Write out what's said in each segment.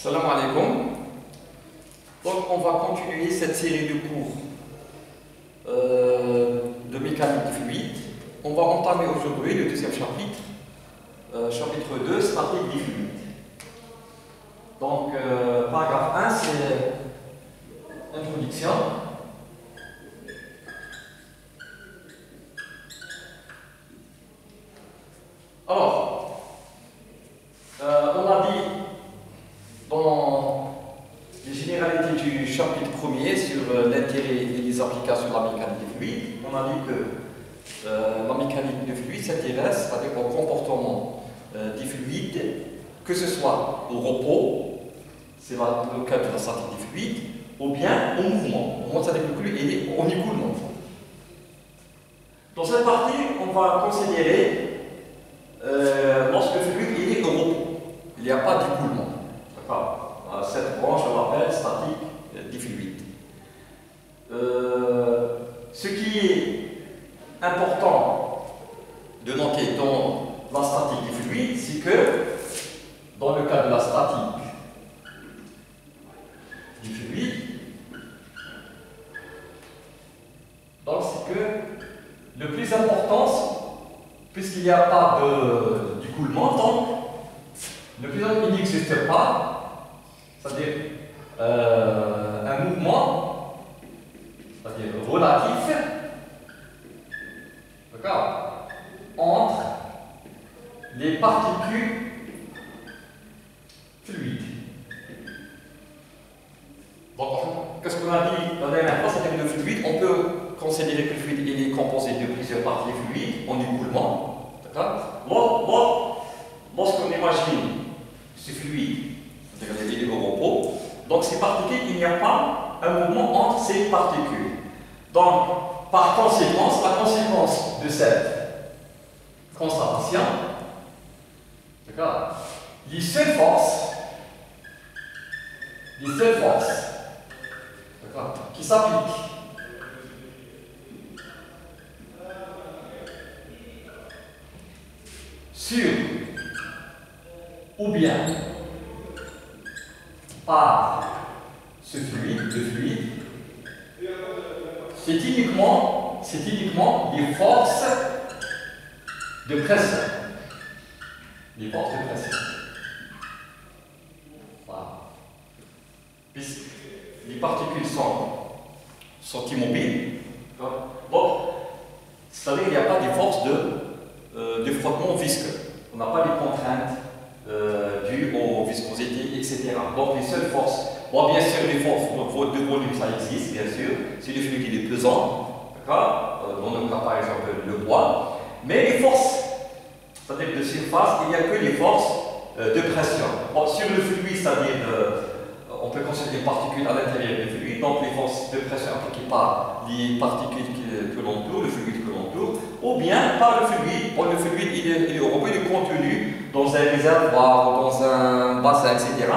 Salam alaikum. Donc on va continuer cette série de cours de mécanique des fluides. On va entamer aujourd'hui le deuxième chapitre, chapitre 2, statique des fluides. Donc paragraphe 1, c'est introduction. Alors, on a dit dans les généralités du chapitre 1er sur l'intérêt et les applications de la mécanique des fluides, on a dit que la mécanique des fluides s'intéresse au comportement des fluides, que ce soit au repos, c'est le cas de la statique des fluides, ou bien au mouvement. Au mouvement, ça découle et au écoulement. Dans cette partie, on va considérer lorsque le fluide est au repos, il n'y a pas d'écoulement. Cette branche, on l'appelle statique des fluides. Ce qui est important de noter dans la statique des fluides, c'est que dans le cas de la statique du fluide, donc c'est que le plus important, puisqu'il n'y a pas d'écoulement, donc le plus important, il n'existe pas. C'est-à-dire un mouvement, c'est-à-dire relatif, entre les particules fluides. Donc, qu'est-ce qu'on a dit la dernière fois? C'est que le fluide, on peut considérer que le fluide il est composé de plusieurs parties fluides en écoulement. Lorsqu'on imagine ce fluide, c'est-à-dire il est au repos, donc ces particules, il n'y a pas un mouvement entre ces particules. Donc, par conséquence, la conséquence de cette constatation, les seules forces qui s'appliquent sur ou bien par ce fluide, le fluide, c'est uniquement des forces de pression. Les forces de pression. Voilà. Puisque les particules sont immobiles, donc, c'est-à-dire qu'il n'y a pas de force de frottement visqueux. On n'a pas de contraintes dues aux viscosités, etc. Donc les seules forces, bon, bien sûr les forces de volume ça existe, bien sûr, si le fluide est pesant, dans le cas par exemple le poids, mais les forces, c'est-à-dire de surface, il n'y a que les forces de pression. Bon, sur le fluide, c'est-à-dire on peut considérer les particules à l'intérieur du fluide, donc les forces de pression appliquées par les particules que l'entoure, le fluide que l'entoure, ou bien par le fluide. Bon, le fluide il est contenu dans un réservoir, dans un bassin, etc.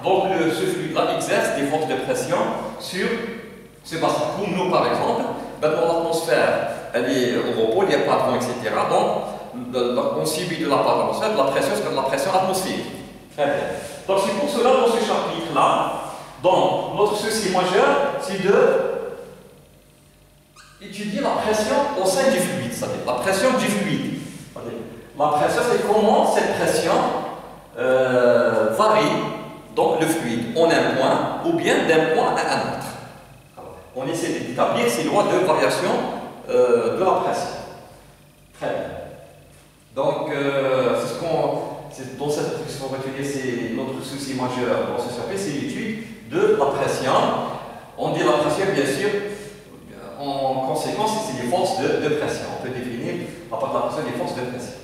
Donc ce fluide-là exerce des forces de pression sur ce bassin. Pour nous, par exemple, maintenant l'atmosphère, elle est au repos, il n'y a pas de vent, etc. Donc on subit de la part de l'atmosphère de la pression, c'est comme la pression atmosphérique. Très bien. Donc c'est pour cela, dans ce chapitre-là, donc notre souci majeur, c'est d'étudier la pression au sein du fluide, c'est-à-dire la pression du fluide. La pression, c'est comment cette pression varie dans le fluide en un point ou bien d'un point à un autre. Alors, on essaie d'établir ces lois de variation de la pression. Très bien. Donc, c'est dans cette introduction qu'on va étudier, c'est notre souci majeur dans ce chapitre, c'est l'étude de la pression. On dit la pression, bien sûr, en conséquence, c'est des forces de pression. On peut définir à partir de la pression des forces de pression.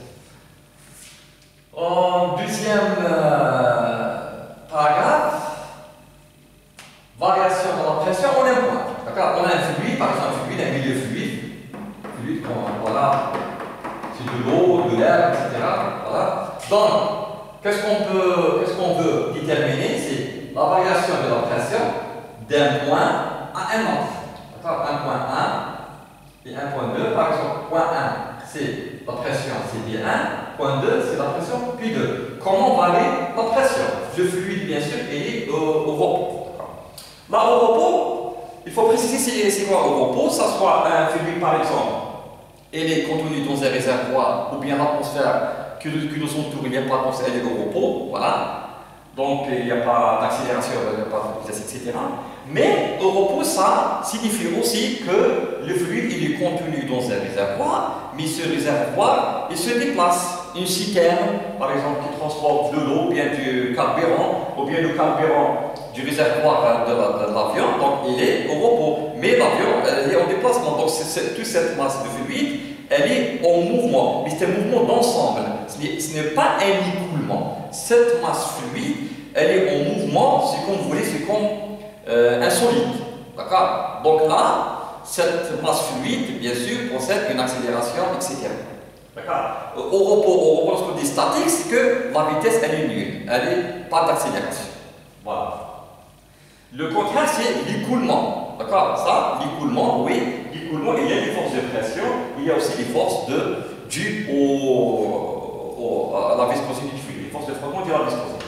En deuxième paragraphe, variation de la pression en un point. On a un fluide, par exemple, un milieu fluide, voilà, c'est de l'eau, de l'air, etc. Voilà. Donc, qu'est-ce qu'on veut déterminer? C'est la variation de la pression d'un point à un autre. Un point 1 et un point 2, par exemple, point 1, c'est la pression, c'est P1, point 2, c'est la pression P2. Comment on va aller la pression? le fluide, bien sûr, est au repos. Là, au repos, il faut préciser c'est quoi au repos, ça soit un fluide par exemple, il est contenu dans un réservoir ou bien l'atmosphère qui nous entoure, il n'y a pas d'atmosphère, elle est au repos, voilà. Donc il n'y a pas d'accélération, il n'y a pas de vitesse, etc. Mais au repos, ça signifie aussi que le fluide il est contenu dans un réservoir, mais ce réservoir il se déplace. Une citerne, par exemple, qui transporte de l'eau, ou bien du carburant, ou bien le carburant du réservoir de l'avion, donc il est au repos. Mais l'avion elle est en déplacement, donc toute cette masse de fluide, elle est en mouvement, mais c'est un mouvement d'ensemble. Ce n'est pas un écoulement. Cette masse fluide, elle est en mouvement, c'est comme vous voulez, c'est comme un solide. D'accord? Donc là, cette masse fluide, bien sûr, possède une accélération, etc. D'accord? Au repos, lorsqu'on dit statique, c'est que la vitesse, elle est nulle. Elle n'est pas d'accélération. Voilà. Le contraire, c'est l'écoulement. D'accord? Ça, l'écoulement, oui. L'écoulement, il y a des forces de pression, il y a aussi des forces dues à la viscosité du fluide. Les forces de frottement dues à la viscosité.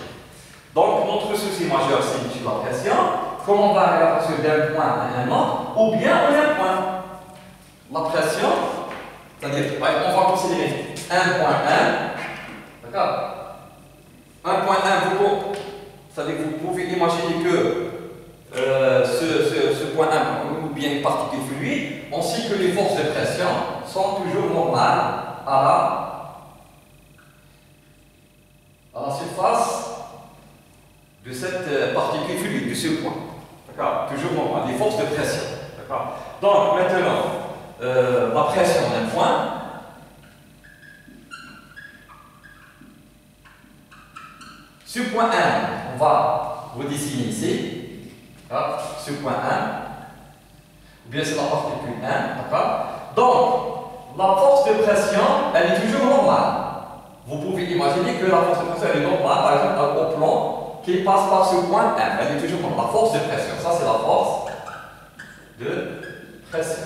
Donc, notre souci majeur, c'est la pression. Comment on va arriver à passer d'un point à un autre, ou bien à un point. La pression, c'est-à-dire, on va considérer 1.1, d'accord? 1.1, c'est-à-dire que vous pouvez imaginer que ce point 1, ou bien une particule fluide, ainsi que les forces de pression sont toujours normales à la surface de cette particule fluide, de ce point. D'accord? Toujours normal, les forces de pression. D'accord? Donc, maintenant, la pression d'un point. Ce point 1, on va redessiner ici. Ce point 1, ou bien c'est la particule 1. D'accord? Donc, la force de pression, elle est toujours normale. Vous pouvez imaginer que la force de pression elle est normale, par exemple, au plan qui passe par ce point 1. Elle est toujours normale. La force de pression, ça c'est la force de pression.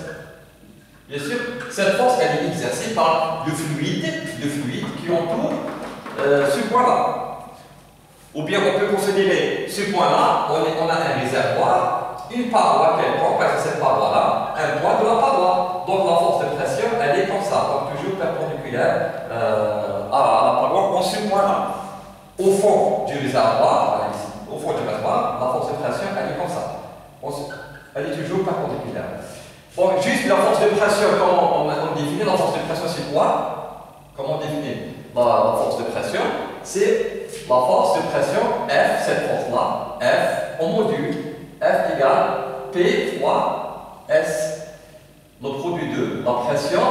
Bien sûr, cette force elle est exercée par le fluide qui entoure ce point-là. Ou bien on peut considérer ce point-là, on a un réservoir, une paroi quelconque, parce que cette paroi-là, un point de la paroi. Donc la force de pression, elle est comme ça, donc toujours perpendiculaire à la paroi en ce point-là. Au fond du réservoir, la force de pression, elle est comme ça. Elle est toujours perpendiculaire. Bon, juste la force de pression, comment on définit la force de pression, c'est quoi? Comment on définit la force de pression? C'est la force de pression F, cette force-là, F, en module, F égale P fois S, le produit de la pression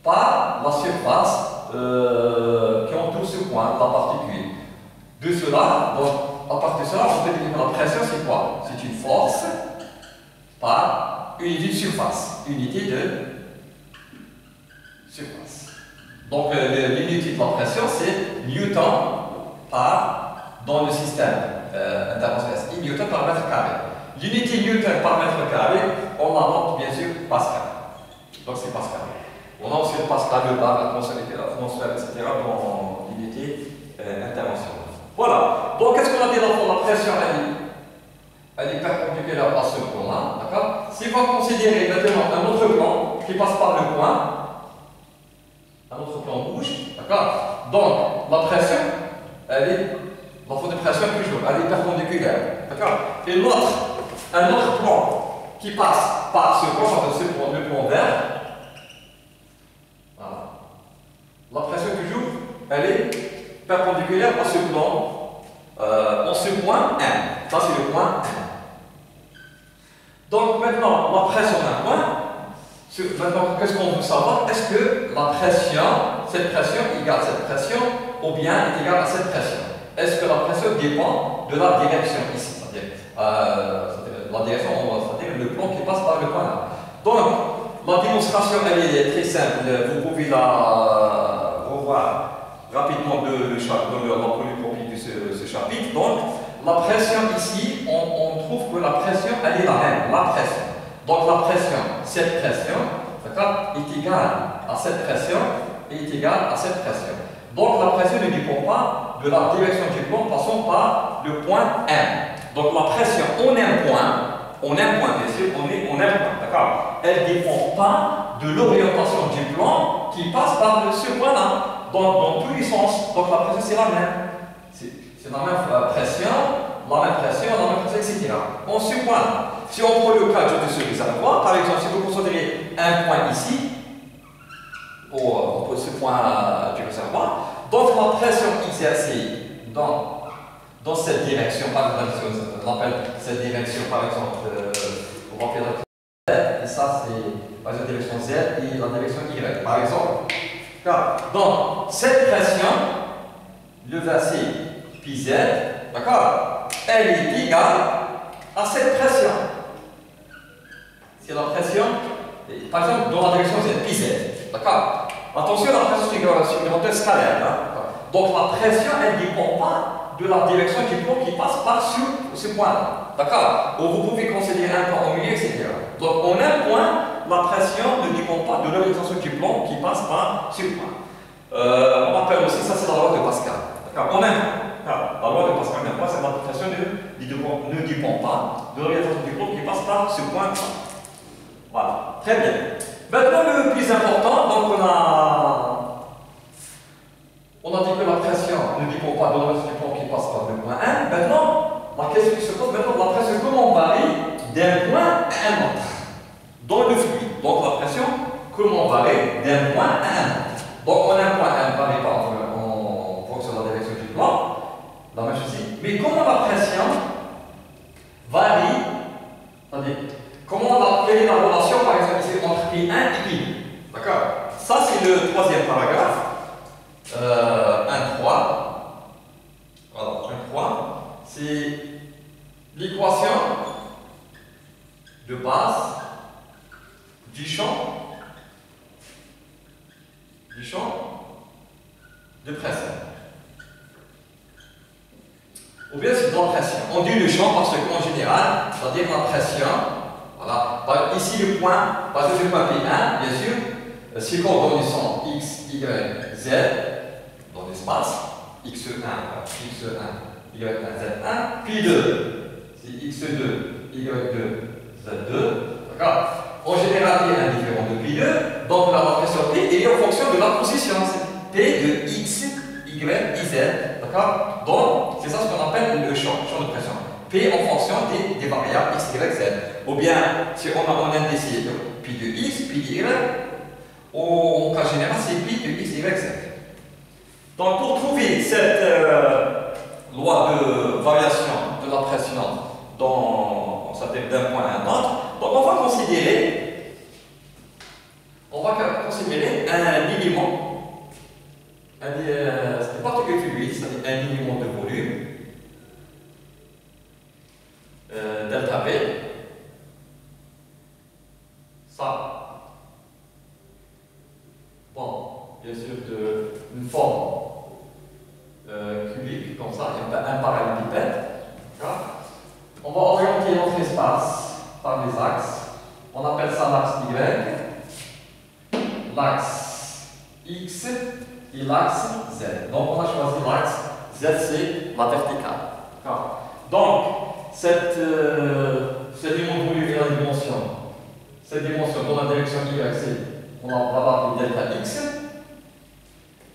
par la surface qui entoure ce point, la particule. De cela, donc, à partir de cela, on peut dire que la pression, c'est quoi? C'est une force par unité de surface, unité de surface. Donc, l'unité de la pression, c'est Newton dans le système intervention Newton par mètre carré. L'unité Newton par mètre carré, on la note bien sûr Pascal. Donc c'est Pascal. On a aussi Pascal le bar, l'atmosphère, etc. dans l'unité intervention. Voilà. Donc qu'est-ce qu'on a dit dans le fond? La pression, elle est perpendiculaire à ce plan-là. D'accord? Si on va considérer maintenant un autre plan qui passe par le point, un autre plan rouge, d'accord? Donc la pression, la force de pression toujours, elle est perpendiculaire. D'accord? Et un autre plan qui passe par ce plan, le plan vert, voilà. La pression toujours, elle est perpendiculaire à ce plan, en ce point 1. Ça c'est le point 1. Donc maintenant, la pression d'un point, maintenant qu'est-ce qu'on veut savoir? Est-ce que la pression, cette pression égale cette pression, ou bien est égale à cette pression? Est-ce que la pression dépend de la direction ici? C'est-à-dire la direction, c'est-à-dire le plan qui passe par le point là. Donc, la démonstration, elle est très simple. Vous pouvez la revoir rapidement dans la polycopie de ce chapitre. Donc, la pression ici, on trouve que la pression, elle est la même, la pression. Donc, la pression, cette pression, est égale à cette pression et est égale à cette pression. Donc, la pression ne dépend pas de la direction du plomb passant par le point M. Donc la pression en un point, bien sûr, on est en un point, d'accord? Elle ne dépend pas de l'orientation du plomb qui passe par ce point-là, dans tous les sens. Donc la pression c'est la même. C'est la même pression, etc. En ce point-là, si on prend le cas de ce réservoir, par exemple, si vous considérez un point ici, pour ce point du réservoir, donc la pression exercée dans cette direction, par exemple, on appelle cette direction, par exemple, on va faire la Z, et ça c'est par exemple la direction Z et la direction Y, par exemple. Donc, cette pression, le versé pi Z, d'accord, elle est égale à cette pression. C'est la pression, par exemple, dans la direction Z, pi Z, d'accord. Attention, la pression c'est une grandeur scalaire. Hein? Donc la pression, elle ne dépend pas de la direction du plomb qui passe par ce point-là. D'accord. Vous pouvez considérer un point au milieu, etc. Donc en un point, la pression ne dépend pas de l'orientation du plomb qui passe par ce point. On appelle aussi, ça c'est la loi de Pascal. D'accord. En un point. La loi de Pascal, c'est la pression ne dépend pas de l'orientation du plomb qui passe par ce point-là. Voilà. Très bien. Maintenant, le plus important, donc on a dit que la pression ne dépend pas de l'orientation du plomb qui passe par le point 1. Maintenant, la question qui se pose, la pression, comment varie d'un point à un autre dans le fluide. Donc la pression, comment varie d'un point à un autre. Donc en un point, elle ne varie pas en fonction de la direction du plomb, la même chose ici. Mais comment la pression varie, c'est-à-dire, quelle est la relation, par exemple, ici, entre P1 et P2? D'accord? Ça, c'est le troisième paragraphe. 1,3. Voilà, 1,3. C'est l'équation de base du champ de pression. Ou bien c'est dans la pression. On dit le champ parce qu'en général, c'est-à-dire la pression. Voilà. Ici le point, parce que c'est le point P1, bien sûr, si les coordonnées sont X, Y, Z dans l'espace, X1, Y1, Z1, puis 2, c'est X2, Y2, Z2, d'accord? En général, P est indifférent de P2, donc la pression P est en fonction de la position, c'est P de X, Y et Z, d'accord? Donc, c'est ça ce qu'on appelle le champ de pression. P en fonction des variables X, Y, Z. Ou bien, si on a un indice pi de X, pi de Y, en cas général, c'est pi de X, Y, Z. Donc, pour trouver cette loi de variation de la pression d'un point à un autre, donc on va considérer un élément, c'est pas particulier fluide, c'est-à-dire un élément de volume, delta V. Ça, bon, bien sûr, une forme cubique, comme ça, un parallélépipède. On va orienter notre espace par des axes. On appelle ça l'axe Y, l'axe X et l'axe Z. Donc, on a choisi l'axe Z, c'est la verticale. Donc, cet élément de volume et la dimension. Cette dimension dans la direction Y, on va l'appeler delta X.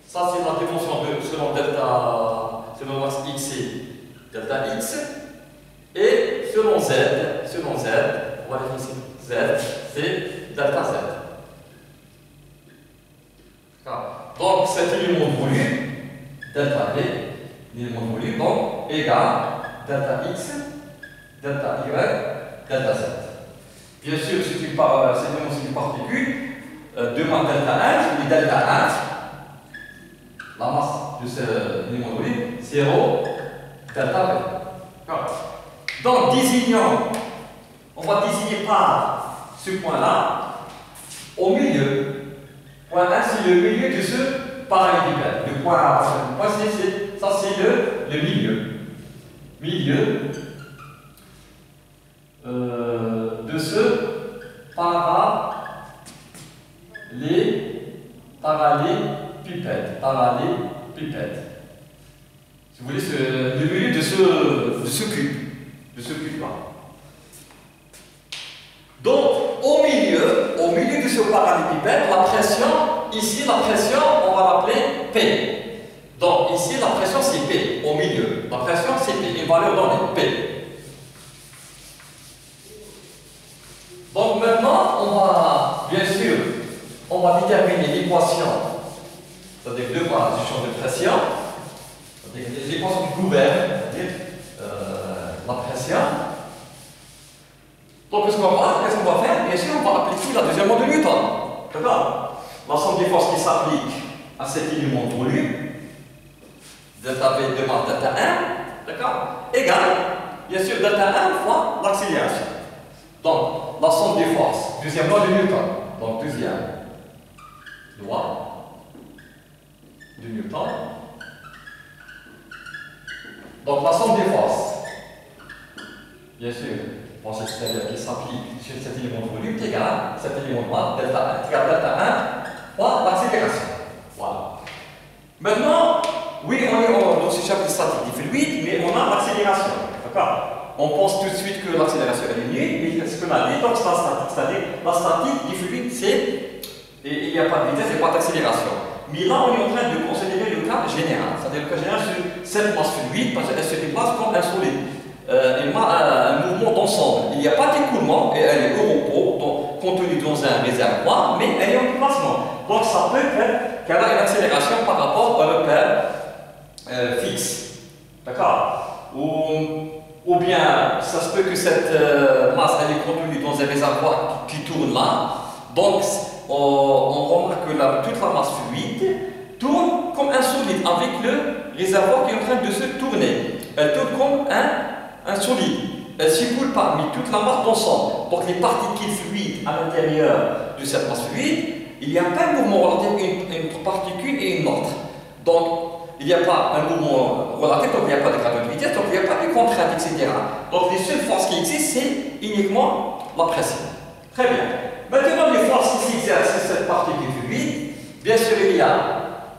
Ça, c'est la dimension selon l'axe X, c'est delta X. Et selon Z, on va dire ici Z, c'est delta Z. Donc, cet élément de volume, delta V, l'élément de volume, donc, égale delta X, delta Y, delta Z. Bien sûr, c'est une particule, 2 moins delta 1, c'est delta 1, la masse de ce élément de volume, 0, delta V. Donc, on va désigner par ce point-là au milieu. Point 1, c'est le milieu de ce parallélépipède. Le point C, ça c'est le milieu. Milieu de ce parallélépipède. si vous voulez, le milieu de ce cube-là. Donc, au milieu de ce parallélépipède, la pression, ici, la pression, on va l'appeler P. Donc, ici, la pression, c'est P, au milieu. La pression, c'est P, une valeur donnée, P. Donc, maintenant, on va, bien sûr, on va déterminer l'équation, c'est-à-dire deux fois du champ de pression, c'est-à-dire l'équation qui gouverne, c'est-à-dire la pression. Donc, qu'est-ce qu'on va faire? Bien sûr, on va appliquer la deuxième loi de Newton. D'accord? La somme des forces qui s'appliquent à cet élément de volume, delta V de masse delta 1, d'accord, égale, bien sûr, delta 1 fois l'accélération. Donc, la somme des forces, deuxième loi de Newton. Donc, deuxième loi de Newton. Donc, la somme des forces, bien sûr, force extérieure qui s'applique sur cet élément de volume est égal, cet élément de masse, delta 1, égale delta 1 fois l'accélération. Voilà. Maintenant, oui, on est dans ce chapitre statique des fluides, mais on a l'accélération. D'accord? On pense tout de suite que l'accélération est nulle, mais ce qu'on a dit, donc c'est la statique. C'est-à-dire, la statique des fluides, c'est. Il n'y a pas de vitesse, il n'y a pas d'accélération. Mais là, on est en train de considérer le cas général. C'est-à-dire le cas général sur cette masse fluide, parce qu'elle se déplace comme un solide. Elle a un mouvement d'ensemble. Il n'y a pas d'écoulement et elle est au repos, donc contenue dans un réservoir, mais elle est en déplacement. Donc ça peut être qu'elle a une accélération par rapport au repère fixe. D'accord? Ou bien, ça se peut que cette masse elle est contenue dans un réservoir qui tourne là. Donc, on remarque que toute la masse fluide tourne comme un solide avec le réservoir qui est en train de se tourner. Elle tourne comme un solide. Elle circule parmi toute la masse d'ensemble. Donc, les particules fluides à l'intérieur de cette masse fluide, il n'y a pas un mouvement relatif entre particule et une autre. Donc, il n'y a pas un mouvement relatif, donc il n'y a pas de gradient de vitesse, donc il n'y a pas de contrainte, etc. Donc, les seules forces qui existent, c'est uniquement la pression. Très bien. Maintenant, les forces qui s'exercent sur cette particule fluide, bien sûr, il y a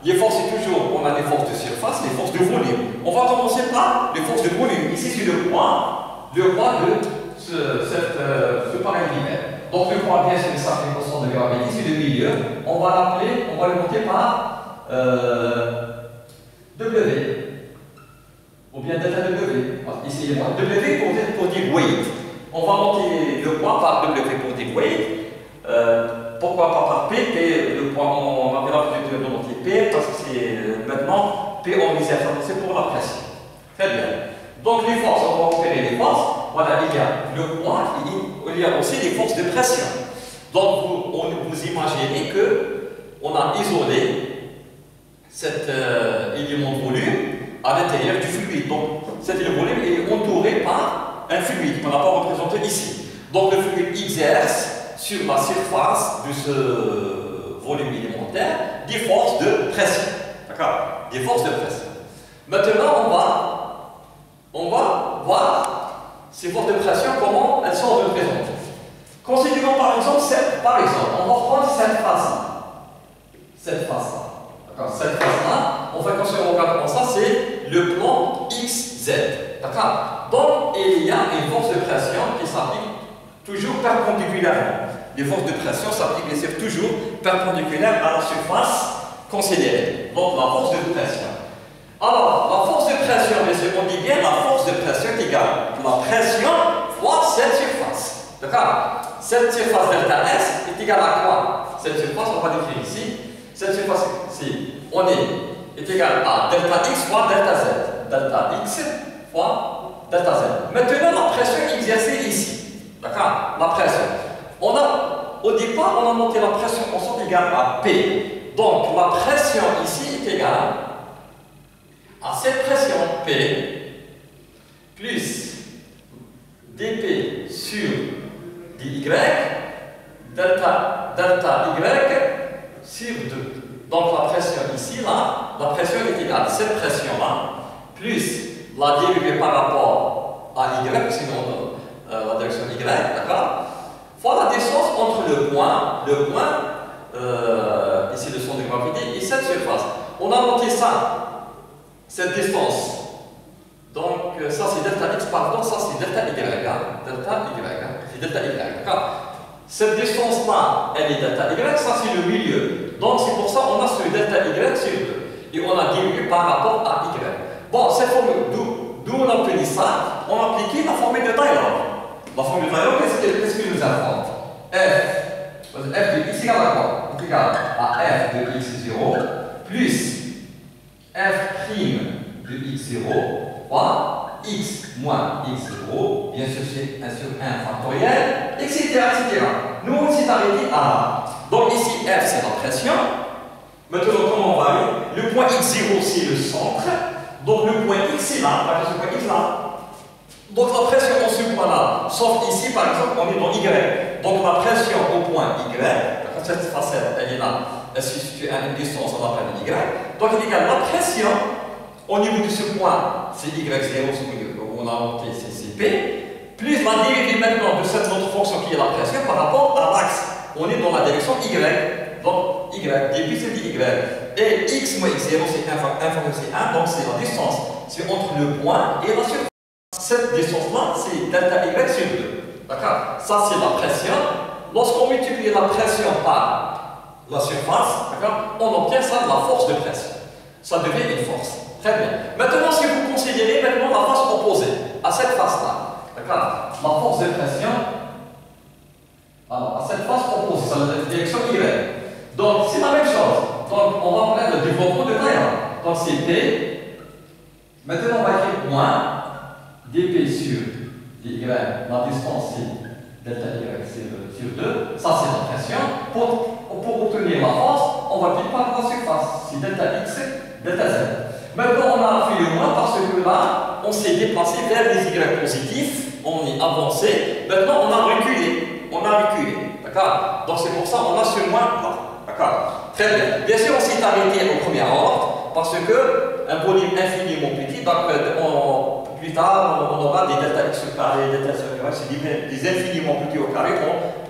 les forces, c'est toujours, on a des forces de surface, les forces de volume. On va commencer par les forces de volume. Ici, c'est le poids de ce parallélépipède. Donc, le poids, bien sûr, c'est 50% de gravité, c'est le milieu. On va l'appeler, on va le monter par W. Ou bien delta W. Ici, W pour dire weight. On va monter le poids par W pour dire weight. Pourquoi pas par P? Le poids, on avait l'habitude de monter P parce que c'est maintenant P en réserve, c'est pour la pression. Très bien. Donc les forces, on va repérer les forces. Voilà, il y a le poids, il y a aussi les forces de pression. Donc vous imaginez qu'on a isolé cet élément de volume à l'intérieur du fluide. Donc cet élément de volume est entouré par un fluide qu'on n'a pas représenté ici. Donc le fluide exerce sur la surface de ce volume élémentaire des forces de pression. D'accord? Des forces de pression. Maintenant, on va voir ces forces de pression, comment elles sont représentées. Considérons par exemple on va prendre cette face-là. Cette face-là. D'accord? Cette face-là, on va considérer, on regarde comme ça, c'est le plan XZ. D'accord? Donc, il y a une force de pression qui s'applique toujours perpendiculairement. Les forces de pression s'appliquent bien sûr toujours perpendiculaires à la surface considérée. Donc la force de pression. Alors, la force de pression, bien sûr, on dit bien la force de pression est égale la pression fois cette surface. D'accord? Cette surface delta S est égale à quoi? Cette surface, on va l'écrire ici. Cette surface ici, est égale à delta X fois delta Z. Delta X fois delta Z. Maintenant, la pression exercée ici. D'accord? La pression. Au départ, on a monté la pression constante égale à P. Donc, la pression ici est égale à cette pression P plus dP sur dy delta Y sur 2. Donc, la pression ici, là, la pression est égale à cette pression-là plus la dérivée par rapport à Y, sinon la direction Y, d'accord? Fois la distance entre le point, ici le centre de gravité, et cette surface. On a noté ça, cette distance Donc, ça c'est delta x, pardon, ça c'est delta y. Delta y, c'est delta y. D'accord. Cette distance-là, elle est delta y, ça c'est le milieu. Donc, c'est pour ça qu'on a ce delta y sur 2. Et on a divisé par rapport à y. Bon, cette formule, d'où on a obtenu ça? On a appliqué la formule de Taylor. La formule de Taylor, qu'est-ce qu'il nous informe? F de x égale à quoi? C'est égal à f de x0 plus f' de x0 fois x moins x0, bien sûr c'est 1 sur 1 factoriel, etc. etc. Nous on s'est arrêté à là. Donc ici f c'est la pression. Maintenant comment on va aller? Le point x0 c'est le centre. Donc le point x c'est là, par exemple ce point x là. Donc la pression en ce point-là, sauf ici par exemple on est dans y. Donc la pression au point y, cette facette elle est là, elle se situe à une distance, on appelle y. Donc il égale la pression au niveau de ce point, c'est y0, on a noté c'est cp, plus la dérivée maintenant de cette autre fonction qui est la pression par rapport à l'axe. On est dans la direction y. Donc y, début c'est dy. Et x moins x0 c'est 1 fois c'est 1, donc c'est la distance, c'est entre le point et la surface. Cette distance-là, c'est delta y sur 2. D'accord? Ça, c'est la pression. Lorsqu'on multiplie la pression par la surface, on obtient ça, la force de pression. Ça devient une force. Très bien. Maintenant, si vous considérez maintenant la face opposée à cette face-là, d'accord? La force de pression, alors, à cette face opposée, ça veut dire direction y. Donc, c'est la même chose. Donc, on va prendre le développement de Taylor. Donc, c'est P. Maintenant, on va écrire moins dp sur dy, la distance c'est delta y sur 2, ça c'est la pression. Pour obtenir la force, on va diviser par la surface, c'est delta x, delta z. Maintenant on a fait le moins parce que là, on s'est déplacé vers les y positifs, on est avancé, maintenant on a reculé, d'accord? Donc c'est pour ça qu'on a ce moins là, d'accord? Très bien. Bien sûr on s'est arrêté au premier ordre, parce que un volume infiniment petit, donc plus tard, on aura des delta x au carré, delta x au carré, c'est des infiniment petits au carré,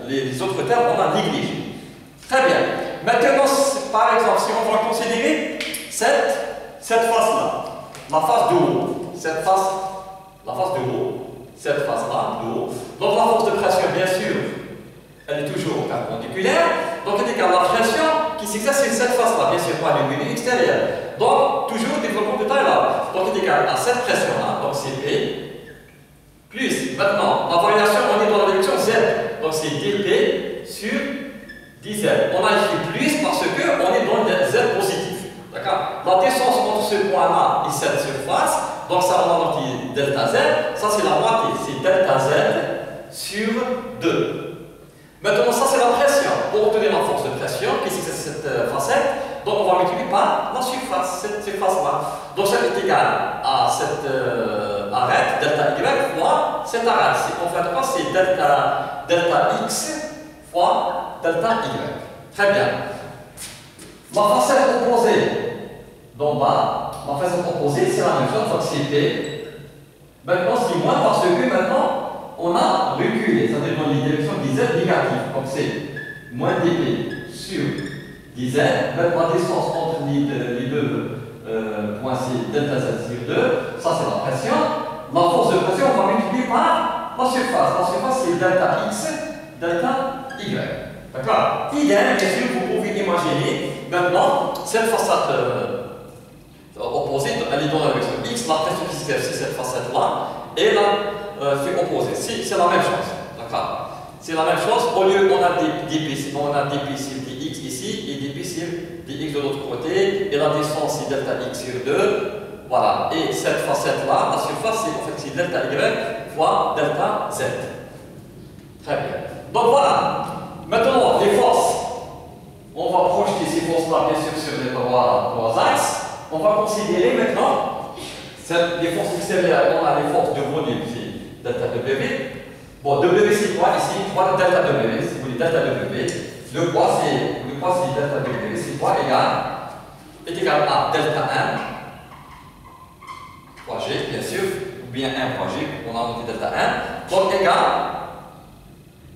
les autres termes, on a négligé. Très bien. Maintenant, par exemple, si on va considérer cette face-là, la face de haut, la face de haut, cette face-là, de haut. Donc la force de pression, bien sûr, elle est toujours perpendiculaire, donc elle est égale à la pression qui s'exerce sur cette face-là, bien sûr, pas le milieu extérieur. Donc, toujours le développement de taille-là. Donc, il est égal à cette pression-là, donc c'est P, plus, maintenant, la variation, on est dans la direction Z, donc c'est dP sur dz. On a écrit plus parce qu'on est dans le Z positif. D'accord? La distance entre ce point-là et cette surface, donc ça, on a noté delta Z, ça c'est la moitié, c'est delta Z sur 2. Maintenant, ça c'est la pression. Pour obtenir la force de pression, qui c'est cette facette, donc on va multiplier par la surface, cette surface-là. Donc ça est égal à cette arête, delta y, fois cette arête. En fait, c'est delta x fois delta y. Très bien. La facette opposée d'en bas, la facette opposée, c'est la même chose, donc c'est P. Maintenant, c'est moins parce que maintenant, on a reculé, c'est-à-dire dans les directions dz négatives. Donc c'est moins dp sur dz. Maintenant, la distance entre les deux points, c'est delta z sur 2. Ça, c'est la pression. La force de pression, on va multiplier par la surface. La surface, c'est delta x, delta y. D'accord? Idem, bien sûr, vous pouvez imaginer maintenant cette façade opposée, elle est dans la direction x, la pression qui s'exerce sur cette facette-là, et là, c'est opposé. C'est la même chose. D'accord? C'est la même chose. Au lieu, on a dp sur dx ici et dp sur dx de l'autre côté. Et la distance, c'est delta x sur 2. Voilà. Et cette facette-là, la surface, c'est delta y fois delta z. Très bien. Donc voilà. Maintenant, les forces. On va projeter ces forces-là, bien sûr, sur les trois axes. On va considérer maintenant les forces extérieures. On a les forces de volume, c'est delta W. Bon, W c'est quoi ici? 3 delta W, si vous voulez delta W. Le poids c'est delta W, c'est quoi est égal à delta 1 fois G, bien sûr, ou bien 1 fois G, on a noté delta 1. Donc égal,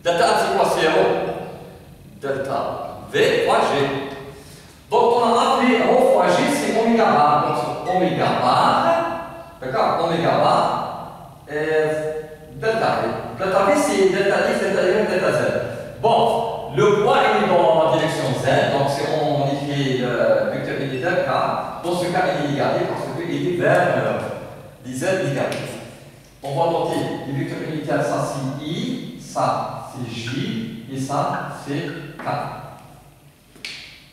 delta 1 c'est quoi? 0, delta V fois G. Donc on a appelé rho fois G, c'est oméga bar. Donc oméga bar, D'accord? Oméga bar et delta V. Delta V, c'est delta X, delta Y, delta Z. Bon, le poids est dans la direction Z, donc si on écrit le vecteur unitaire K, dans ce cas il est négatif parce qu'il est vers les Z négatifs. On va noter les vecteurs unitaires, ça c'est I, ça c'est J, et ça c'est K.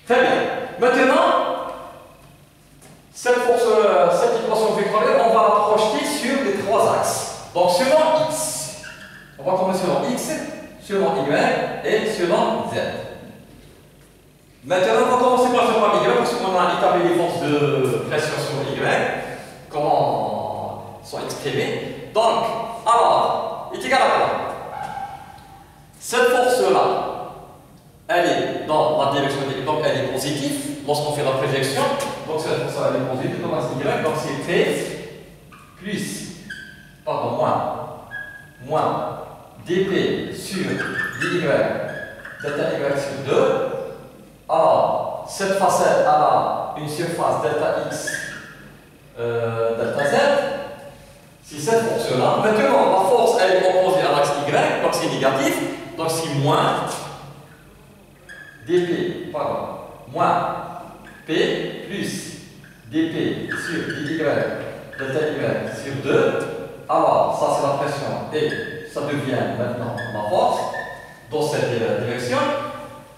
Très bien. Maintenant, cette équation vectorielle, on va la projeter sur les trois axes. Donc selon X, on va tomber selon X, selon Y et selon Z. Maintenant, on va commencer par Y parce qu'on a établi les forces de pression sur Y, comment sont exprimées. Donc, alors, il est égal à quoi? Cette force-là, elle est dans la direction des... Donc elle est positive lorsqu'on fait la projection. Donc cette force elle est positive, donc c'est Y, donc c'est P plus, pardon, moins dP sur dy delta Y sur 2. Alors, cette facette elle a une surface delta X delta Z. Si cette force-là, maintenant la force elle est opposée à l'axe Y, donc c'est négatif, donc c'est moins dP, pardon, moins P plus dP sur dy delta Y sur 2. Alors, ça c'est la pression et ça devient maintenant la force dans cette direction.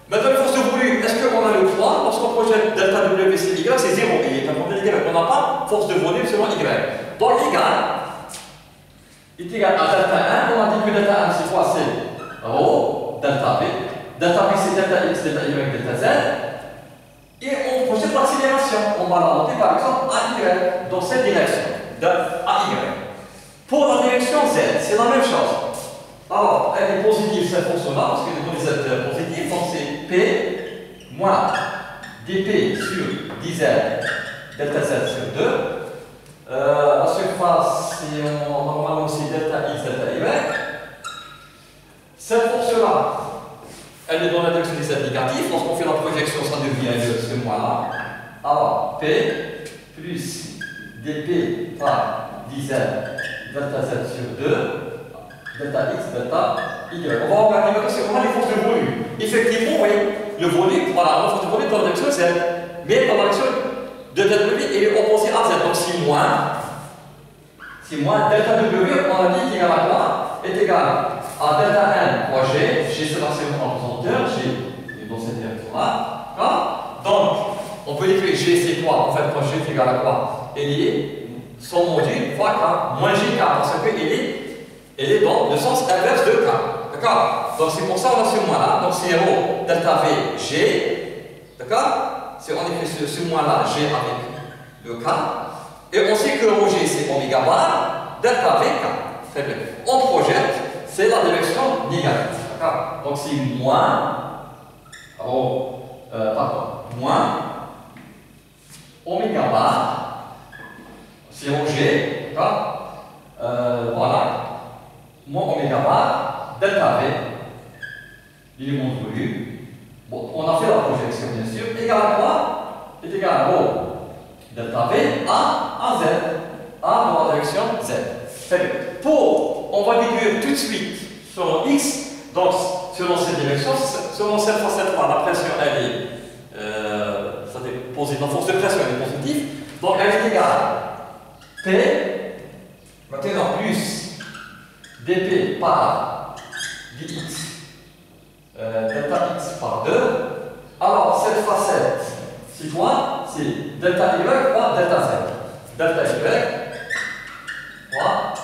Maintenant, la force de volume, est-ce qu'on a le poids? Lorsqu'on projette delta W sur Y, c'est 0. Il est un Y. On n'a pas force de volume selon Y. Donc, est égal à delta 1. On a dit que delta 1 c'est quoi? C'est ρ delta V. Delta V c'est delta X, delta Y, delta Z. Et on projette l'accélération. On va la noter par exemple à Y, dans cette direction, de AY. Pour la direction Z, c'est la même chose. Alors, elle est positive cette force-là, parce que les Z positive, donc c'est P moins dP sur dZ delta Z sur 2. La surface, c'est normalement aussi delta X, delta Y. Cette force-là, elle est dans la direction des Z négatifs. Lorsqu'on fait la projection, ça devient ce moins-là. Alors, P plus dP par dZ delta Z sur 2. Delta X, delta Y. On va regarder maintenant si on a les forces de volume. Effectivement, oui, le volume, voilà, la force de volume dans la direction Z. Mais dans la direction de delta W, il est opposé à Z. Donc si moins delta W, on a dit qu'il égal à quoi? Est égal à delta N fois G. G c'est la seconde en pesanteur, G est dans cette direction-là. Donc, on peut écrire G c'est quoi? En fait, quand G est égal à quoi? Il est son module fois K moins GK parce qu'elle est dans le sens inverse de K. D'accord? Donc c'est pour ça qu'on a ce moins-là. Donc c'est ρ delta V G. D'accord? Si on écrit ce moins-là, G avec le K. Et on sait que ρg c'est oméga bar, delta V K. Très bien. On projette, c'est la direction négative. D'accord? Donc c'est moins oméga bar, c'est ρg. D'accord? Voilà. Moins oméga bar, delta V, l'élément de volume. Bon, on a fait la projection bien sûr, égal à quoi? Est égal à ρ delta V à Z, à dans la direction Z. Très bien. On va déduire tout de suite selon X, donc selon cette direction, selon cette facette-là, la pression elle est, ça dépose, la force de pression elle est positive, donc elle est égale à P, maintenant plus dP par dx delta x par 2. Alors, cette facette, c'est quoi? C'est delta y par delta z. Delta y fois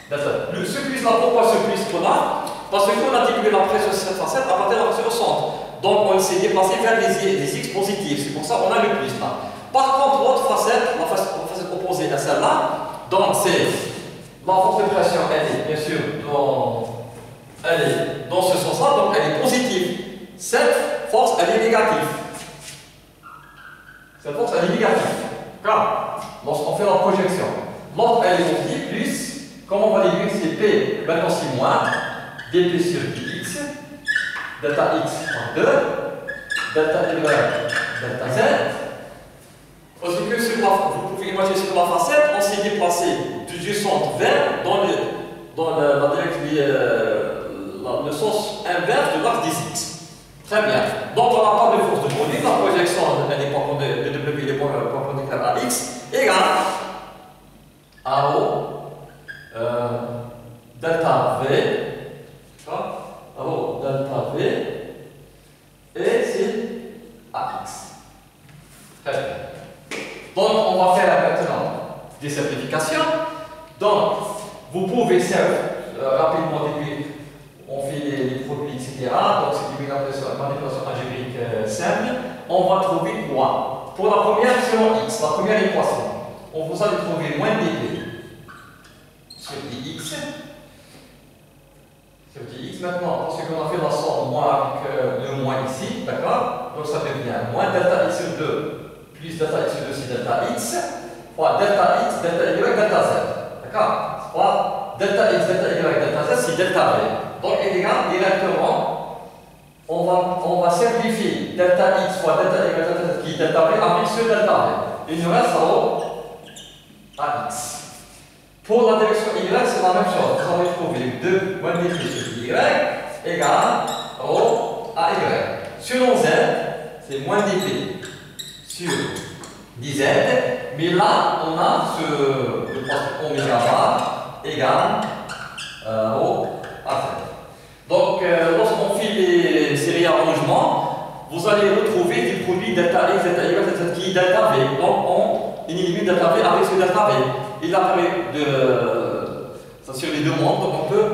delta z. Ce plus là, pourquoi ce plus qu'on a? Parce qu'on a diminué la pression sur cette facette à partir de la pression au centre. Donc, on s'est déplacé vers les x positifs. C'est pour ça qu'on a le plus là. Par contre, l'autre facette, la facette opposée à celle-là, donc c'est la force de pression, elle est bien sûr dans ce sens-là, donc elle est positive. Cette force, elle est négative. Cette force, elle est négative. Car, lorsqu'on fait la projection, l'autre, elle est positive, plus, comme on va déduire, c'est P, maintenant c'est moins, dP sur dx, delta x par 2, delta y, delta z. Aussi que sur vous pouvez imaginer sur la facette, on s'est déplacé de du centre vers le sens inverse de l'axe des x. Très bien. Donc on n'a pas de force de produit, la projection de W est perpendiculaire à x égale à rho delta V, rho delta V, et c'est AX. Très bien. Donc on va faire maintenant des simplifications. Donc vous pouvez rapidement déduire, on fait les produits, etc. Donc c'est une manipulation algébrique simple. On va trouver quoi? Pour la première, selon x, la première équation, on vous allez trouver moins dp sur dx. Sur dx maintenant, parce qu'on a fait la somme moins avec le moins ici, d'accord? Donc ça devient moins delta x sur 2 plus delta x sur 2 c'est delta x, fois delta x, delta y, delta z. D'accord? Fois delta x, delta y, delta z c'est delta v. Donc il est égal directement, on va simplifier delta x fois delta y, delta z qui est delta v avec ce delta v. Il nous reste rho AX. Pour la direction y, c'est la même chose. Vous allez trouver 2 moins dp sur y égale rho AY. Selon z, c'est moins dp sur dz, mais là, on a le poste oméga bar égale rho AZ. Donc, lorsqu'on fait ces réarrangements, vous allez retrouver des produits delta x, delta y, delta z qui est delta v. Donc, on élimine delta v avec ce delta v. Il apparaît sur les deux mondes, donc on peut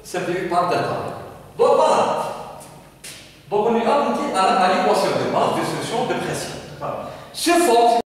simplifier par delta v. Donc, voilà. Donc, on est appliqué à l'équation de base de solution de pression. Ce force